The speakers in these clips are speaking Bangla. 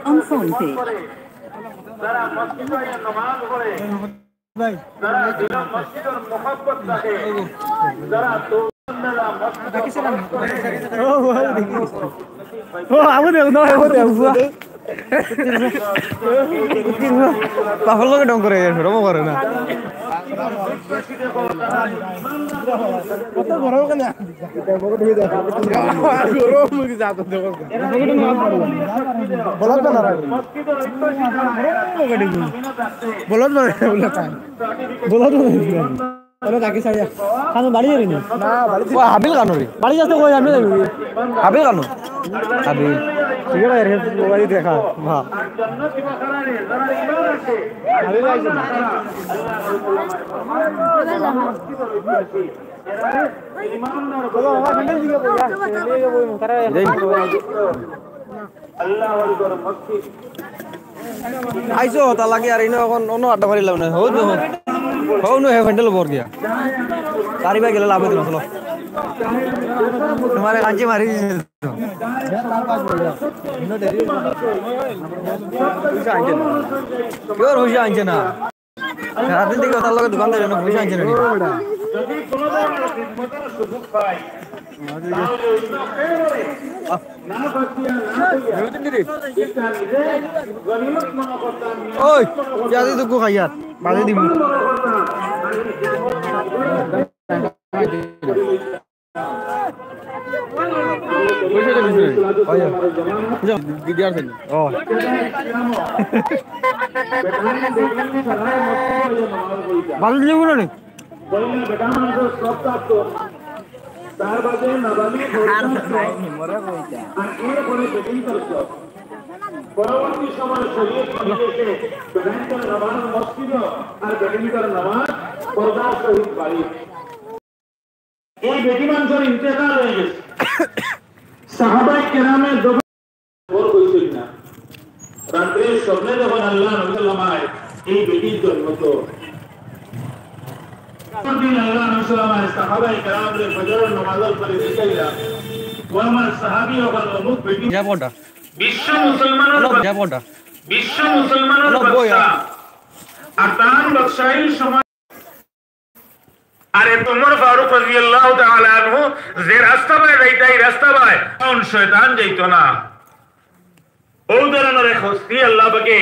on phone pay. যারা মসজিদে নামাজ পড়ে, যারা দিন মসজিদের মুহাব্বত রাখে, যারা তোমরা মসজিদে ও আমু দেও না ও দেও পাগল লোকে ডং করে রম করে না কত বড় কেন গরম মুখে যাতো দেখো বলত না বলত না বলত না ওরে কাকি সাইয়া কানো বাড়ি যাবি না না বাড়ি ও হাবিল কানো রে বাড়ি যাতে কই আমি যাবি হাবিল কানো হাবিল ঠিক আছে রে মোবাইল দেখা বাহ জান্নাতি বাখারারে যারা ঈমান রাখে, হাবিল আইছে না বলো আমার ফ্রেন্ড দিকে বইয়া লেগে বই মুতারা আল্লাহ আকবার মসজিদ আইছো তা লাগে আর ইনো এখন অন্য আড্ডা মারিলাম না হো নো হে ফ্যান্ডেল বর গিয়া তারি ভাই গেলে লাভ হইতো চলো তোমারে কাঞ্চি মারি ইনো দেরি পয়সা আনছে না কেউ পয়সা আনছে না রাতের দিকে তার লগে দোকান দেয় না পয়সা আনছে না যদি কোনো ধরনের খিদমতের সুযোগ পায়, ওই জাদি তো খাইয়াত বাজে দিব ভালো দিব না তার বাদে নাবালিগ পরবর্তী সময় শরীয়ত নির্দেশে বেদান্তের নামাজ মসজিদ আর বেদান্তের নামাজ পর্দার সহিত বাড়ি। এই বেটি মানুষের ইন্তেকাল হয়ে গেছে, সাহাবায়ে কেরামে দোয়া কইছিল না, রাত্রে স্বপ্নে যখন আল্লাহ নবী সাল্লাল্লাহু এই বেটির জন্ম তো আল্লাহ নবী সাল্লাল্লাহু সাহাবায়ে কেরামের ফজরের নামাজের পরে দিছাইলা ও আমার সাহাবী হল অমুক বেটি যাবটা বিশ্ব মুসলমানের যাবটা বাদশা আর তার বাদশাহীর সময় আর ওমর ফারুক রাদিয়াল্লাহু তাআলা আনহু যে রাস্তা পায় যাইতাই রাস্তা পায় কোন শয়তান যাইতো না। ও ধরনের এক হস্তি আল্লাহ পাকে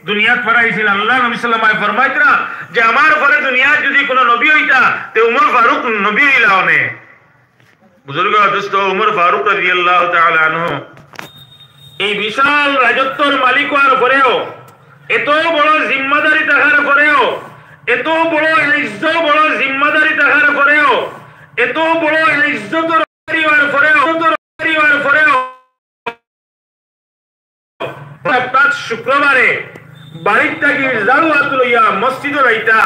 দুনিয়াত ফরাইছিল। আল্লাহ নবী সাল্লাল্লাহু আলাইহি ফরমাইতরা যে আমার ঘরে দুনিয়াত যদি কোনো নবী হইতা তে ওমর ফারুক নবী হইলাওনে। বুজুর্গ দোস্ত ওমর ফারুক রাদিয়াল্লাহু তাআলা আনহু এই বিশাল রাজত্বর মালিক হওয়ার পরেও, এত বড় জিম্মাদারি থাকার পরেও, এত বড় ইজ্জত বড় জিম্মাদারি থাকার পরেও, এত বড় ইজ্জতের পরিবার পরেও শুক্রবারে বাড়ির থাকি জারু হাত লইয়া মসজিদে যাইতা,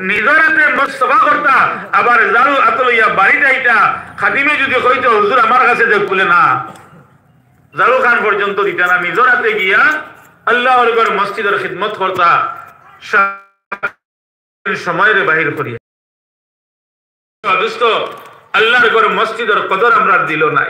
নিজের হাতে সভা করতা, আবার জারু হাত লইয়া বাড়িতে আইতা। খাদিমে যদি কইতো হুজুর আমার কাছে দেখ বলে না, জারু খান পর্যন্ত দিতা না, নিজের হাতে গিয়া আল্লাহর ঘর মসজিদের খিদমত করতা, সময়ের বাহির করিয়া। দোস্ত আল্লাহর ঘর মসজিদের কদর আমরা দিল নাই।